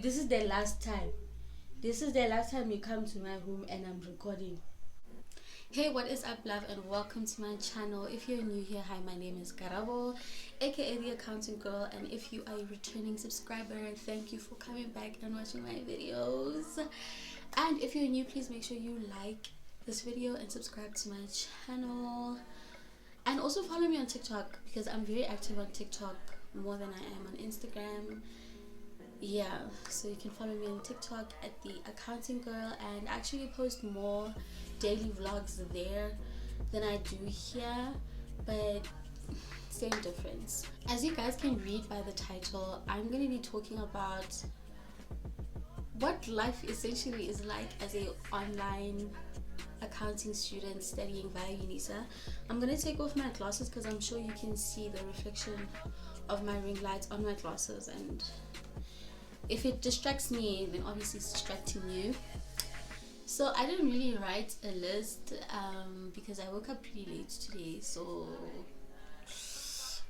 this is the last time. This is the last time you come to my room and I'm recording. Hey, what is up, love, and welcome to my channel. If you're new here, hi, my name is Karabo, aka the accounting girl, and if you are a returning subscriber, thank you for coming back and watching my videos. And if you're new, please make sure you like this video and subscribe to my channel, and also follow me on TikTok because I'm very active on TikTok, more than I am on Instagram. Yeah, so you can follow me on TikTok at the accounting girl, and actually post more daily vlogs there than I do here, but same difference. As you guys can read by the title, I'm going to be talking about what life essentially is like as a online accounting student studying via Unisa. I'm going to take off my glasses because I'm sure you can see the reflection of my ring lights on my glasses, and if it distracts me, then obviously it's distracting you. So I didn't really write a list because I woke up pretty late today, so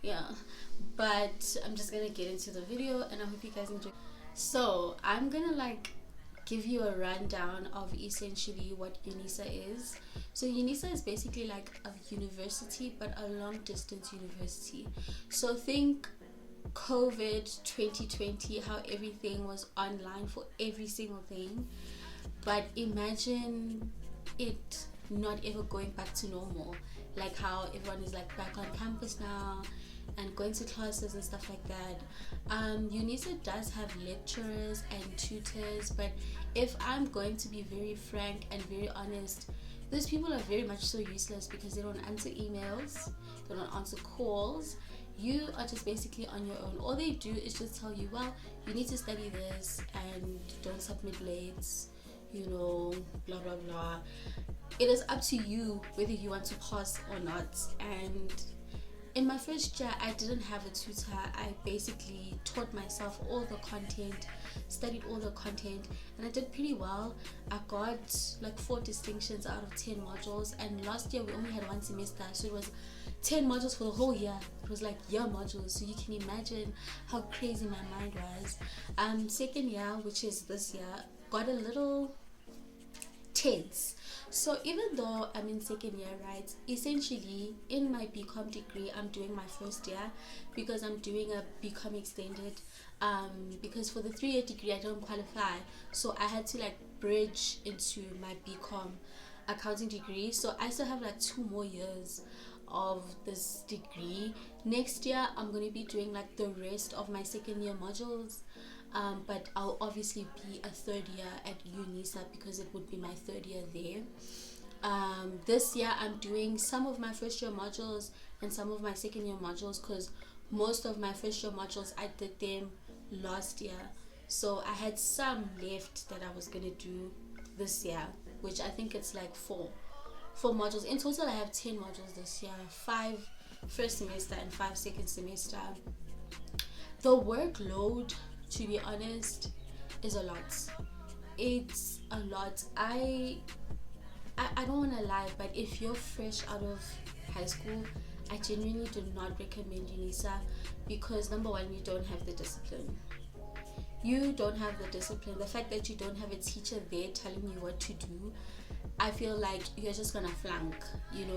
yeah, but I'm just gonna get into the video and I hope you guys enjoy. So I'm gonna give you a rundown of essentially what Unisa is. So Unisa is basically like a university, but a long distance university. So think COVID 2020, how everything was online for every single thing, but imagine it not ever going back to normal, like how everyone is like back on campus now and going to classes and stuff like that. Unisa does have lecturers and tutors, but if I'm going to be very frank and very honest, those people are very much so useless because they don't answer emails, they don't answer calls. You are just basically on your own. All they do is just tell you, well, you need to study this and don't submit late, blah blah blah. It is up to you whether you want to pass or not. And in my first year, I didn't have a tutor. I basically taught myself all the content, studied all the content, and I did pretty well. I got like 4 distinctions out of 10 modules, and last year we only had 1 semester, so it was 10 modules for the whole year. It was like year modules, so you can imagine how crazy my mind was. Second year, which is this year, got a little tense. So even though I'm in second year, right, essentially in my BCom degree, I'm doing my first year because I'm doing a BCom extended, because for the 3-year degree I don't qualify, so I had to bridge into my BCom accounting degree. So I still have 2 more years of this degree. Next year I'm going to be doing the rest of my second year modules, but I'll obviously be a 3rd year at Unisa because it would be my 3rd year there. This year I'm doing some of my first year modules and some of my second year modules because most of my first year modules I did them last year, so I had some left that I was going to do this year, which I think it's 4 modules. In total I have 10 modules this year, 5 first semester and 5 second semester. The workload, to be honest, is a lot. It's a lot. I don't want to lie, but if you're fresh out of high school, I genuinely do not recommend Unisa because number one, you don't have the discipline. You don't have the discipline. The fact that you don't have a teacher there telling you what to do, I feel like you're just gonna flunk,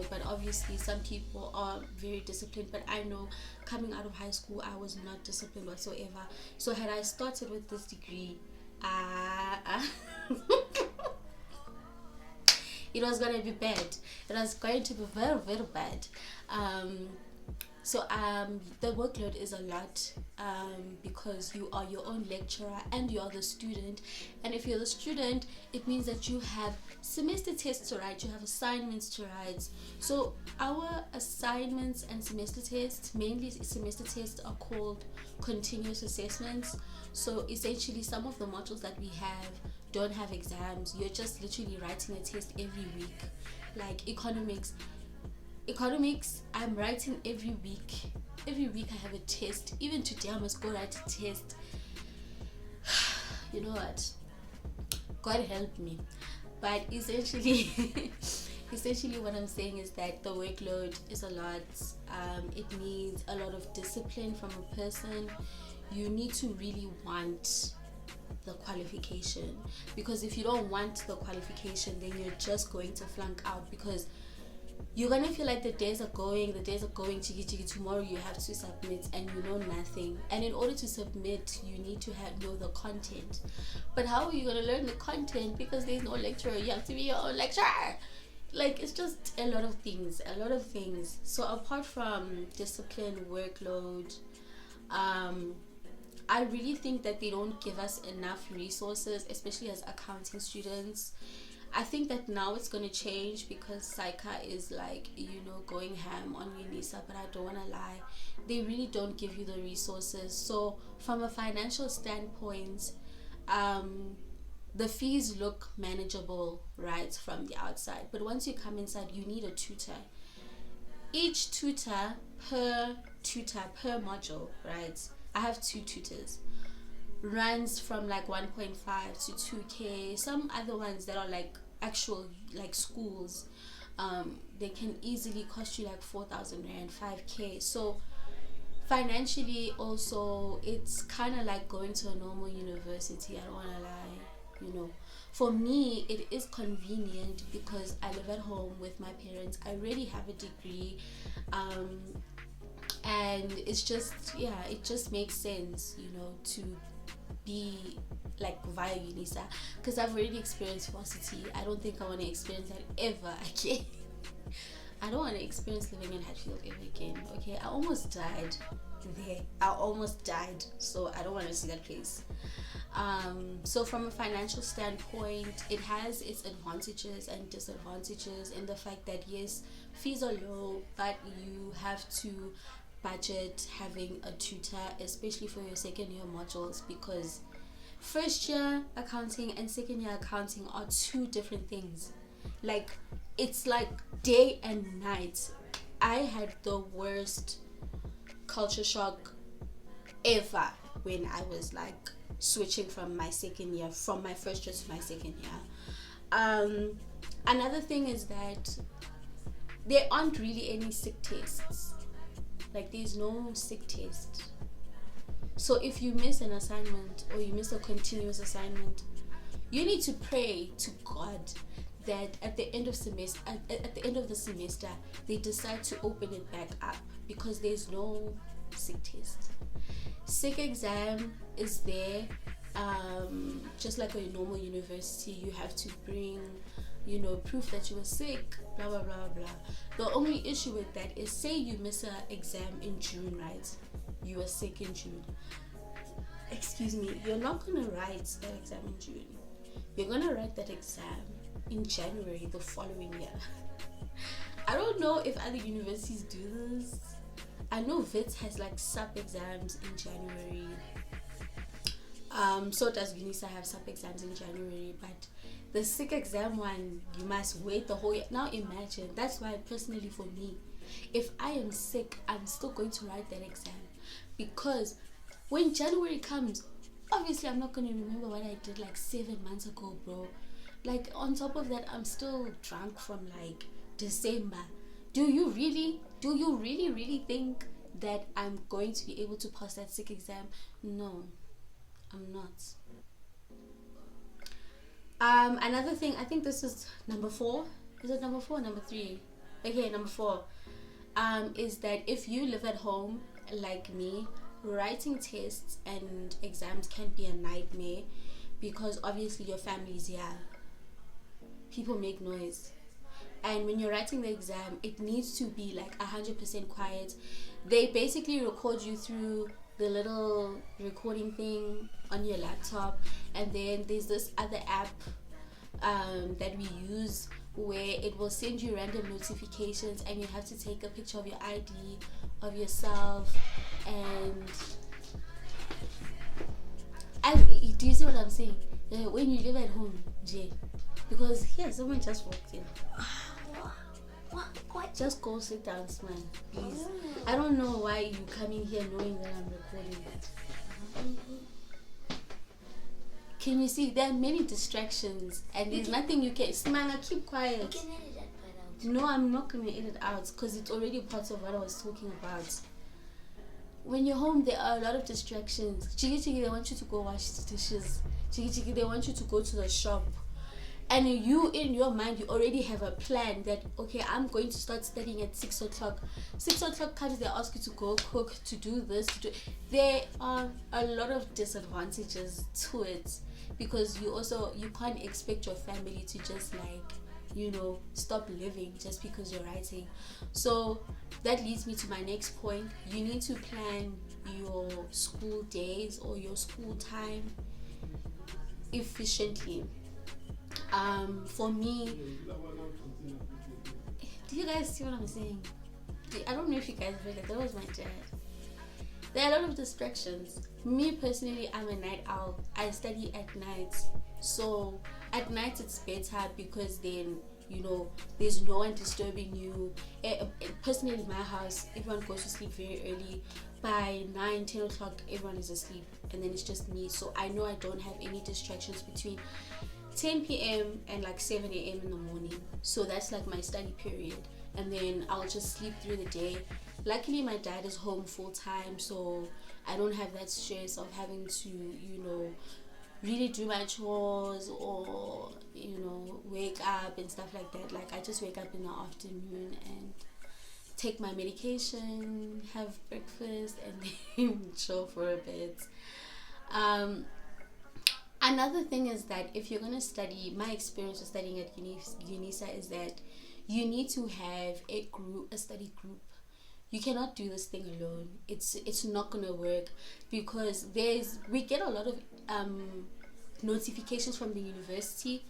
but obviously some people are very disciplined, but I know coming out of high school I was not disciplined whatsoever. So had I started with this degree, it was gonna be bad. It was going to be very, very bad. So the workload is a lot, because you are your own lecturer and you are the student, and if you're the student, it means that you have semester tests to write, you have assignments to write. So our assignments and semester tests, mainly semester tests, are called continuous assessments. So essentially some of the modules that we have don't have exams. You're just literally writing a test every week. Like economics, I'm writing every week. Every week I have a test. Even today I must go write a test. You know what, God help me. But essentially what I'm saying is that the workload is a lot. It needs a lot of discipline from a person. You need to really want qualification, because if you don't want the qualification, then you're just going to flunk out, because you're gonna feel like the days are going, chiki chiki, tomorrow you have to submit and you know nothing. And in order to submit, you need to know the content. But how are you gonna learn the content, because there's no lecturer? You have to be your own lecturer. Like, it's just a lot of things. So apart from discipline, workload, I really think that they don't give us enough resources, especially as accounting students. I think that now it's going to change, because Psycha is like, going ham on Unisa, but I don't want to lie, they really don't give you the resources. So from a financial standpoint, the fees look manageable, right, from the outside, but once you come inside, you need a tutor. Each tutor per module, right? I have 2 tutors, runs from like 1.5 to 2k. Some other ones that are like actual like schools, they can easily cost you like 4,000 rand, 5k. So financially also, it's kind of like going to a normal university. I don't want to lie. For me, it is convenient because I live at home with my parents. I already have a degree, and it's just, it just makes sense, to be like via Unisa, because I've already experienced varsity. I don't think I want to experience that ever again. I don't want to experience living in Hatfield ever again. Okay, I almost died there. So I don't want to see that place. So from a financial standpoint, it has its advantages and disadvantages, in the fact that yes, fees are low, but you have to budget having a tutor, especially for your second year modules, because first year accounting and second year accounting are 2 different things. Like, it's like day and night. I had the worst culture shock ever when I was like switching from my first year to my second year. Another thing is that there aren't really any sick tests. Like, there's no sick test. So if you miss an assignment, or you miss a continuous assignment, you need to pray to God that at the end of the semester they decide to open it back up, because there's no sick test. Sick exam is there, just like a normal university. You have to bring proof that you were sick, blah blah blah blah. The only issue with that is, say you miss an exam in June, right? You were sick in June. Excuse me, you're not gonna write that exam in June. You're gonna write that exam in January the following year. I don't know if other universities do this. I know Wits has like sub exams in January. So does Unisa have sub exams in January, but the sick exam one, you must wait the whole year. Now imagine, that's why personally for me, if I am sick, I'm still going to write that exam, because when January comes, obviously I'm not going to remember what I did like 7 months ago, bro. Like, on top of that, I'm still drunk from like December. Do you really think that I'm going to be able to pass that sick exam? No, I'm not. Another thing, I think this is number 4. Is it number 4 or number 3? Okay, number 4. Is that if you live at home like me, writing tests and exams can be a nightmare, because obviously your family's here. People make noise. And when you're writing the exam, it needs to be like 100% quiet. They basically record you through the little recording thing on your laptop, and then there's this other app that we use, where it will send you random notifications, and you have to take a picture of your ID, of yourself, and do you see what I'm saying? When you live at home, Jay, because here someone just walked in. What? Just go sit down, smile, please. I don't know why you coming here knowing that I'm recording it. Can you see? There are many distractions, and there's nothing you can. Smile, keep quiet. You can edit that part out. No, I'm not gonna edit out, because it's already part of what I was talking about. When you're home, there are a lot of distractions. Chigi, they want you to go wash the dishes. they want you to go to the shop, and you, in your mind, you already have a plan that, okay, I'm going to start studying at 6 o'clock. 6 o'clock comes, they ask you to go cook, to do this, to do. There are a lot of disadvantages to it, because you can't expect your family to just stop living just because you're writing. So that leads me to my next point. You need to plan your school days or your school time efficiently. For me, do you guys see what I'm saying? I don't know if you guys heard it. That was my dad. There are a lot of distractions. Me personally, I'm a night owl. I study at night. So at night it's better, because then there's no one disturbing you. Personally, in my house, everyone goes to sleep very early. By 9-10 o'clock, everyone is asleep, and then it's just me. So I know I don't have any distractions between 10 p.m. and 7 a.m. in the morning. So that's my study period, and then I'll just sleep through the day. Luckily, my dad is home full time, so I don't have that stress of having to really do my chores or wake up and stuff like that. I just wake up in the afternoon and take my medication, have breakfast, and then chill for a bit. Another thing is that if you're going to study, my experience with studying at Unisa is that you need to have a study group. You cannot do this thing alone. It's not going to work, because we get a lot of notifications from the university.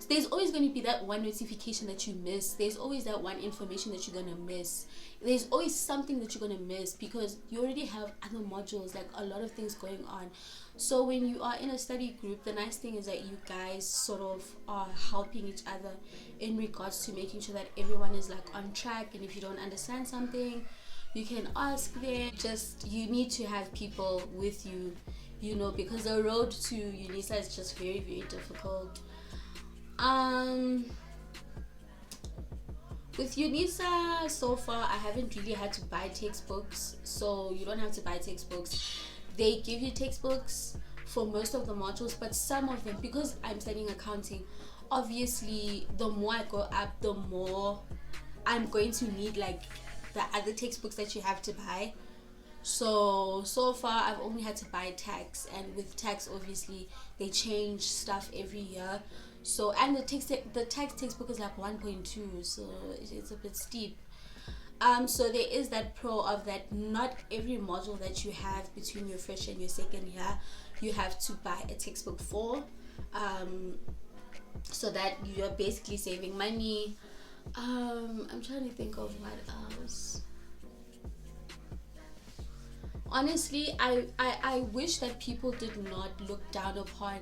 There's always going to be that one notification that you miss. There's always that one information that you're going to miss. There's always something that you're going to miss, because you already have other modules, a lot of things going on. So when you are in a study group, the nice thing is that you guys sort of are helping each other in regards to making sure that everyone is on track. And if you don't understand something, you can ask them. You need to have people with you, because the road to Unisa is just very, very difficult. With Unisa, so far, I haven't really had to buy textbooks. So you don't have to buy textbooks. They give you textbooks for most of the modules, but some of them, because I'm studying accounting, obviously the more I go up, the more I'm going to need the other textbooks that you have to buy. So far I've only had to buy tax, and with tax, obviously they change stuff every year. So, and the tax textbook is 1.2, so it's a bit steep. So there is that pro of that. Not every module that you have between your first and your second year you have to buy a textbook for, so that you're basically saving money. I'm trying to think of what else. Honestly, I wish that people did not look down upon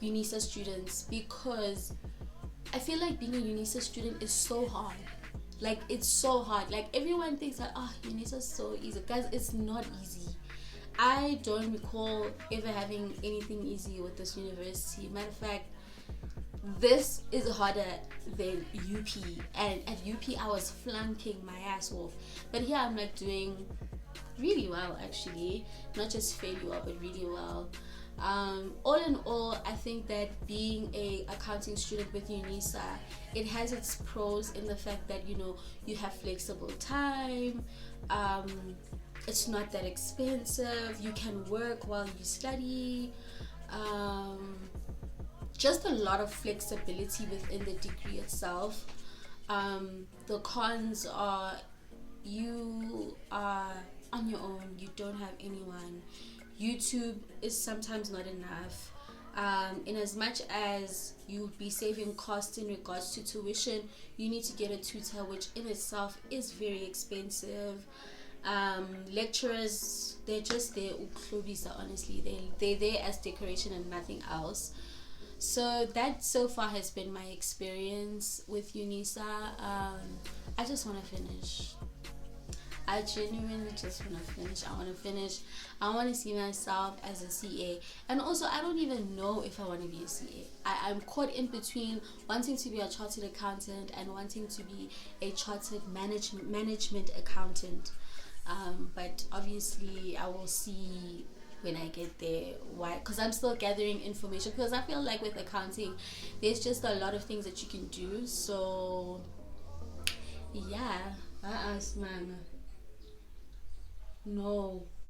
Unisa students, because I feel like being a Unisa student is so hard. It's so hard. Everyone thinks that Unisa is so easy. Guys, it's not easy. I don't recall ever having anything easy with this university. Matter of fact, this is harder than UP, and at UP I was flunking my ass off, but here I'm doing really well, actually. Not just fairly well, but really well. All in all, I think that being a accounting student with Unisa, it has its pros in the fact that you have flexible time. It's not that expensive. You can work while you study. Just a lot of flexibility within the degree itself. The cons are you are on your own. You don't have anyone. YouTube is sometimes not enough. In as much as you'll be saving costs in regards to tuition, you need to get a tutor, which in itself is very expensive. Lecturers, they're just there, honestly. They're there as decoration and nothing else. So that so far has been my experience with Unisa. I just want to finish. I genuinely just want to finish. I want to finish. I want to see myself as a CA. And also, I don't even know if I want to be a CA. I'm caught in between wanting to be a chartered accountant and wanting to be a chartered management accountant. But obviously, I will see when I get there. Why? Because I'm still gathering information, because I feel like with accounting there's just a lot of things that you can do. So yeah, I asked man, no.